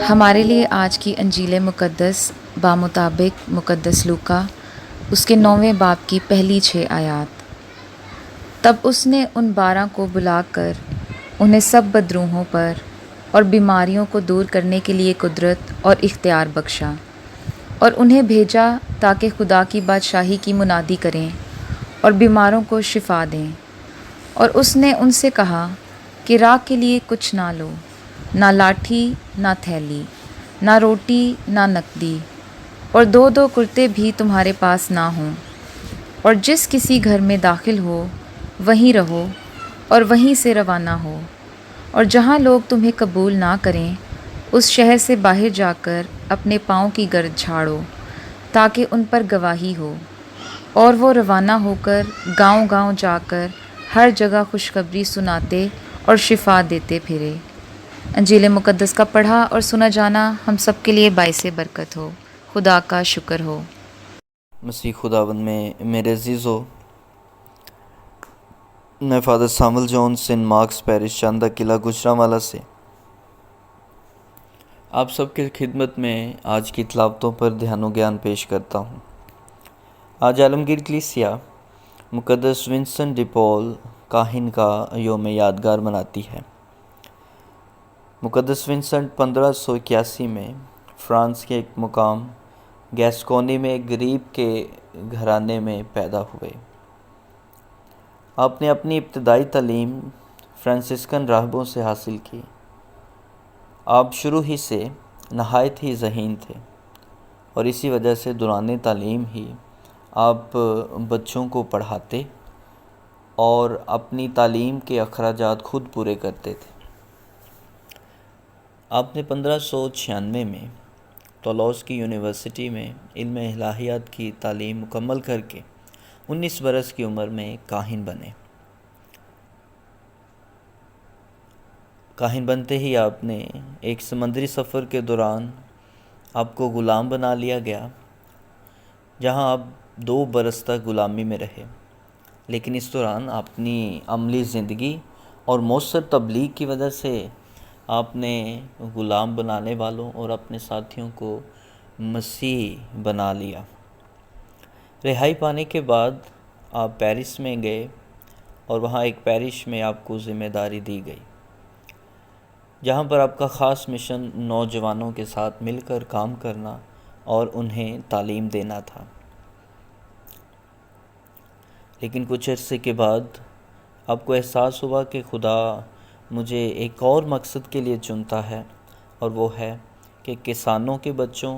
ہمارے لیے آج کی انجیل مقدس بامطابق مقدس لوکا اس کے 9ویں باب کی پہلی 6 آیات۔ تب اس نے ان 12 کو بلا کر انہیں سب بدروحوں پر اور بیماریوں کو دور کرنے کے لیے قدرت اور اختیار بخشا، اور انہیں بھیجا تاکہ خدا کی بادشاہی کی منادی کریں اور بیماروں کو شفا دیں۔ اور اس نے ان سے کہا کہ راہ کے لیے کچھ نہ لو، نہ لاٹھی نہ تھیلی، نہ روٹی نہ نقدی، اور 2 کرتے بھی تمہارے پاس نہ ہوں، اور جس کسی گھر میں داخل ہو وہیں رہو اور وہیں سے روانہ ہو، اور جہاں لوگ تمہیں قبول نہ کریں اس شہر سے باہر جا کر اپنے پاؤں کی گرد جھاڑو تاکہ ان پر گواہی ہو۔ اور وہ روانہ ہو کر گاؤں گاؤں جا کر ہر جگہ خوشخبری سناتے اور شفا دیتے پھرے۔ انجیل مقدس کا پڑھا اور سنا جانا ہم سب کے لیے باعث برکت ہو۔ خدا کا شکر ہو۔ مسیح خداوند میں میرے عزیزو، میں فادر سامول جون سینٹ مارکس پیرش چاندہ قلعہ گجرانوالہ سے آپ سب کی خدمت میں آج کی تلاوتوں پر دھیان و گیان پیش کرتا ہوں۔ آج عالمگیر کلیسیا مقدس ونسنٹ ڈی پول کاہن کا یوم یادگار مناتی ہے۔ مقدس ونسنٹ 1581 میں فرانس کے ایک مقام گیسکونی میں ایک غریب کے گھرانے میں پیدا ہوئے۔ آپ نے اپنی ابتدائی تعلیم فرانسسکن راہبوں سے حاصل کی۔ آپ شروع ہی سے نہایت ہی ذہین تھے، اور اسی وجہ سے دوران تعلیم ہی آپ بچوں کو پڑھاتے اور اپنی تعلیم کے اخراجات خود پورے کرتے تھے۔ آپ نے 1596 میں تولوز کی یونیورسٹی میں علم الہیات کی تعلیم مکمل کر کے 19 برس کی عمر میں کاہن بنے۔ کاہن بنتے ہی آپ نے ایک سمندری سفر کے دوران آپ کو غلام بنا لیا گیا، جہاں آپ 2 برس تک غلامی میں رہے۔ لیکن اس دوران اپنی عملی زندگی اور مؤثر تبلیغ کی وجہ سے آپ نے غلام بنانے والوں اور اپنے ساتھیوں کو مسیح بنا لیا۔ رہائی پانے کے بعد آپ پیرس میں گئے، اور وہاں ایک پیرش میں آپ کو ذمہ داری دی گئی، جہاں پر آپ کا خاص مشن نوجوانوں کے ساتھ مل کر کام کرنا اور انہیں تعلیم دینا تھا۔ لیکن کچھ عرصے کے بعد آپ کو احساس ہوا کہ خدا مجھے ایک اور مقصد کے لیے چنتا ہے، اور وہ ہے کہ کسانوں کے بچوں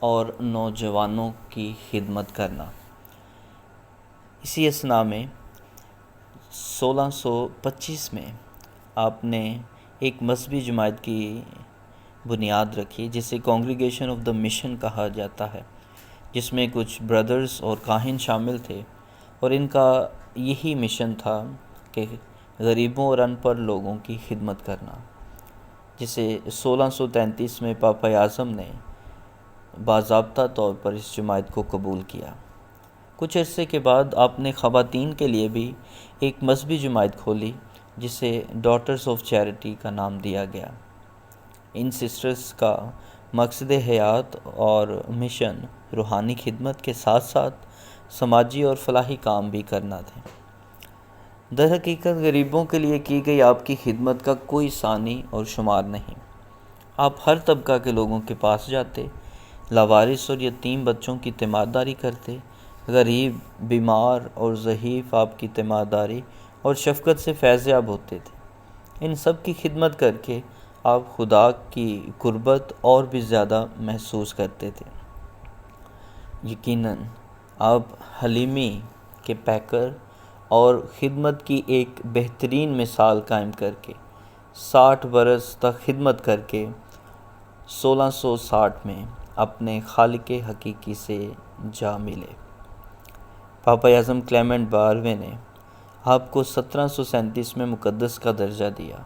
اور نوجوانوں کی خدمت کرنا۔ اسی اثنا میں 1625 میں آپ نے ایک مذہبی جماعت کی بنیاد رکھی، جسے کانگریگیشن آف دا مشن کہا جاتا ہے، جس میں کچھ برادرز اور کاہن شامل تھے، اور ان کا یہی مشن تھا کہ غریبوں اور ان پڑھ لوگوں کی خدمت کرنا، جسے 1633 میں پاپا اعظم نے باضابطہ طور پر اس جماعت کو قبول کیا۔ کچھ عرصے کے بعد آپ نے خواتین کے لیے بھی ایک مذہبی جماعت کھولی، جسے ڈاٹرز آف چیریٹی کا نام دیا گیا۔ ان سسٹرز کا مقصد حیات اور مشن روحانی خدمت کے ساتھ ساتھ سماجی اور فلاحی کام بھی کرنا تھے۔ در حقیقت غریبوں کے لیے کی گئی آپ کی خدمت کا کوئی ثانی اور شمار نہیں۔ آپ ہر طبقہ کے لوگوں کے پاس جاتے، لاوارث اور یتیم بچوں کی تیمارداری کرتے، غریب، بیمار اور ضعیف آپ کی تیمارداری اور شفقت سے فیض یاب ہوتے تھے۔ ان سب کی خدمت کر کے آپ خدا کی قربت اور بھی زیادہ محسوس کرتے تھے۔ یقیناً آپ حلیمی کے پیکر اور خدمت کی ایک بہترین مثال قائم کر کے 60 برس تک خدمت کر کے 1660 میں اپنے خالق حقیقی سے جا ملے۔ پاپا اعظم کلیمنٹ 12ویں نے آپ کو 1737 میں مقدس کا درجہ دیا،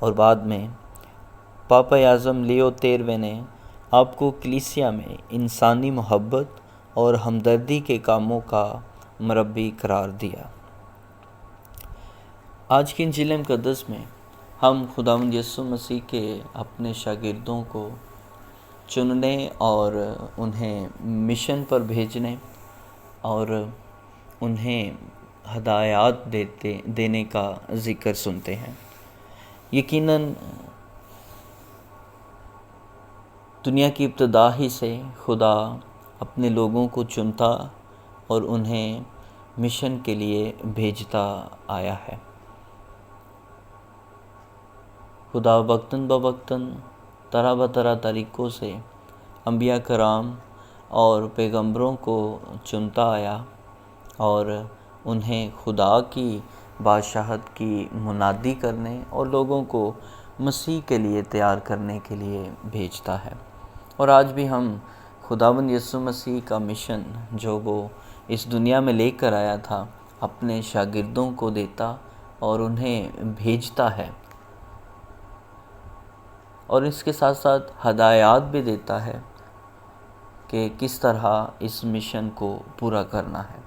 اور بعد میں پاپا اعظم لیو 13ویں نے آپ کو کلیسیا میں انسانی محبت اور ہمدردی کے کاموں کا مربی قرار دیا۔ آج کی انجیل مقدس میں ہم خداوند یسوع مسیح کے اپنے شاگردوں کو چننے اور انہیں مشن پر بھیجنے اور انہیں ہدایات دینے کا ذکر سنتے ہیں۔ یقیناً دنیا کی ابتدا ہی سے خدا اپنے لوگوں کو چنتا اور انہیں مشن کے لیے بھیجتا آیا ہے۔ خدا وقتاً بوقتاً طرح بطرح طریقوں سے انبیاء کرام اور پیغمبروں کو چنتا آیا اور انہیں خدا کی بادشاہت کی منادی کرنے اور لوگوں کو مسیح کے لیے تیار کرنے کے لیے بھیجتا ہے۔ اور آج بھی ہم خداوند یسوع مسیح کا مشن جو وہ اس دنیا میں لے کر آیا تھا اپنے شاگردوں کو دیتا اور انہیں بھیجتا ہے، اور اس کے ساتھ ساتھ ہدایات بھی دیتا ہے کہ کس طرح اس مشن کو پورا کرنا ہے۔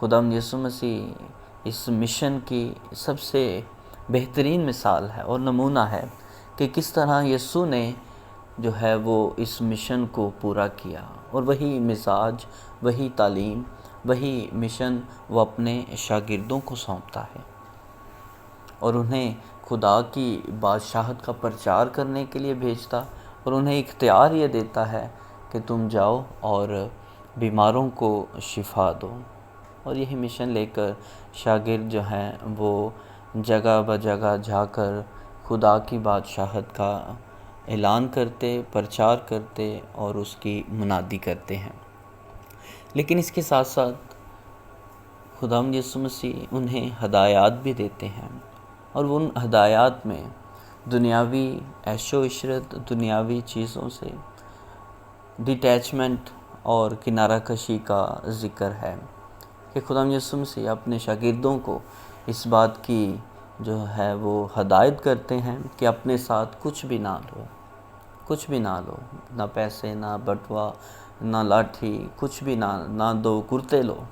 خداوند یسوع مسیح اس مشن کی سب سے بہترین مثال ہے اور نمونہ ہے کہ کس طرح یسوع نے جو ہے وہ اس مشن کو پورا کیا، اور وہی مزاج، وہی تعلیم، وہی مشن وہ اپنے شاگردوں کو سونپتا ہے اور انہیں خدا کی بادشاہت کا پرچار کرنے کے لیے بھیجتا اور انہیں اختیار یہ دیتا ہے کہ تم جاؤ اور بیماروں کو شفا دو۔ اور یہی مشن لے کر شاگرد جو ہیں وہ جگہ بجگہ جا کر خدا کی بادشاہت کا اعلان کرتے، پرچار کرتے اور اس کی منادی کرتے ہیں۔ لیکن اس کے ساتھ ساتھ خداوند یسوع مسیح انہیں ہدایات بھی دیتے ہیں، اور ان ہدایات میں دنیاوی عیش و عشرت، دنیاوی چیزوں سے ڈیٹیچمنٹ اور کنارہ کشی کا ذکر ہے کہ خداوند یسوع مسیح اپنے شاگردوں کو اس بات کی جو ہے وہ ہدایت کرتے ہیں کہ اپنے ساتھ کچھ بھی نہ لو، کچھ بھی نہ لو، نہ پیسے، نہ بٹوا، نہ لاٹھی، کچھ بھی نہ دو کرتے لو،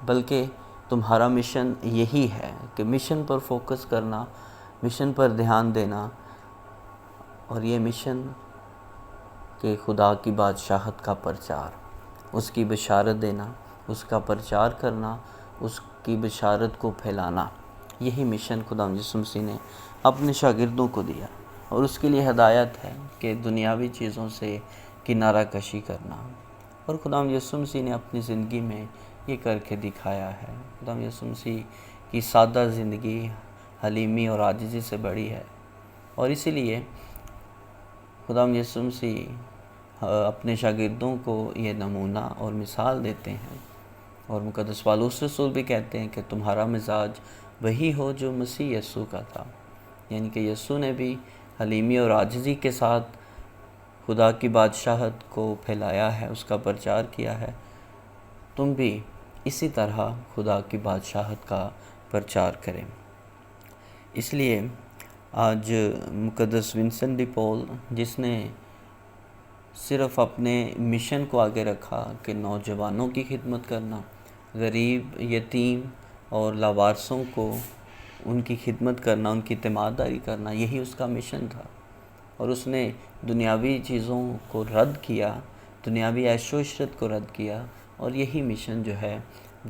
بلکہ تمہارا مشن یہی ہے کہ مشن پر فوکس کرنا، مشن پر دھیان دینا، اور یہ مشن کہ خدا کی بادشاہت کا پرچار، اس کی بشارت دینا، اس کا پرچار کرنا، اس کی بشارت کو پھیلانا، یہی مشن خداوند یسوع مسیح نے اپنے شاگردوں کو دیا، اور اس کے لیے ہدایت ہے کہ دنیاوی چیزوں سے کنارہ کشی کرنا۔ اور خداوند یسوع مسیح نے اپنی زندگی میں یہ کر کے دکھایا ہے۔ خداوند یسوع مسیح کی سادہ زندگی حلیمی اور عاجزی سے بڑی ہے، اور اسی لیے خداوند یسوع مسیح اپنے شاگردوں کو یہ نمونہ اور مثال دیتے ہیں، اور مقدس پالوس رسول بھی کہتے ہیں کہ تمہارا مزاج وہی ہو جو مسیح یسوع کا تھا، یعنی کہ یسوع نے بھی حلیمی اور عاجزی کے ساتھ خدا کی بادشاہت کو پھیلایا ہے، اس کا پرچار کیا ہے۔ تم بھی اسی طرح خدا کی بادشاہت کا پرچار کریں۔ اس لیے آج مقدس ونسنٹ ڈی پول، جس نے صرف اپنے مشن کو آگے رکھا کہ نوجوانوں کی خدمت کرنا، غریب، یتیم اور لاوارثوں کو ان کی خدمت کرنا، ان کی تیمارداری کرنا، یہی اس کا مشن تھا، اور اس نے دنیاوی چیزوں کو رد کیا، دنیاوی عیش و عشرت کو رد کیا، اور یہی مشن جو ہے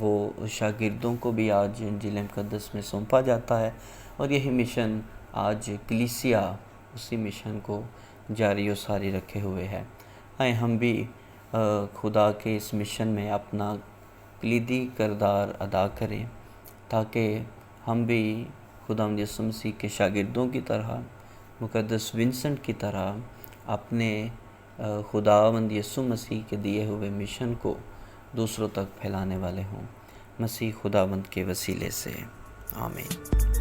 وہ شاگردوں کو بھی آج انجیل مقدس میں سونپا جاتا ہے، اور یہی مشن آج کلیسیا اسی مشن کو جاری و ساری رکھے ہوئے ہے۔ آئیں ہم بھی خدا کے اس مشن میں اپنا کلیدی کردار ادا کریں، تاکہ ہم بھی خداوند یسوع مسیح کے شاگردوں کی طرح، مقدس ونسنٹ کی طرح اپنے خداوند یسوع مسیح کے دیے ہوئے مشن کو دوسروں تک پھیلانے والے ہوں۔ مسیح خداوند کے وسیلے سے، آمین۔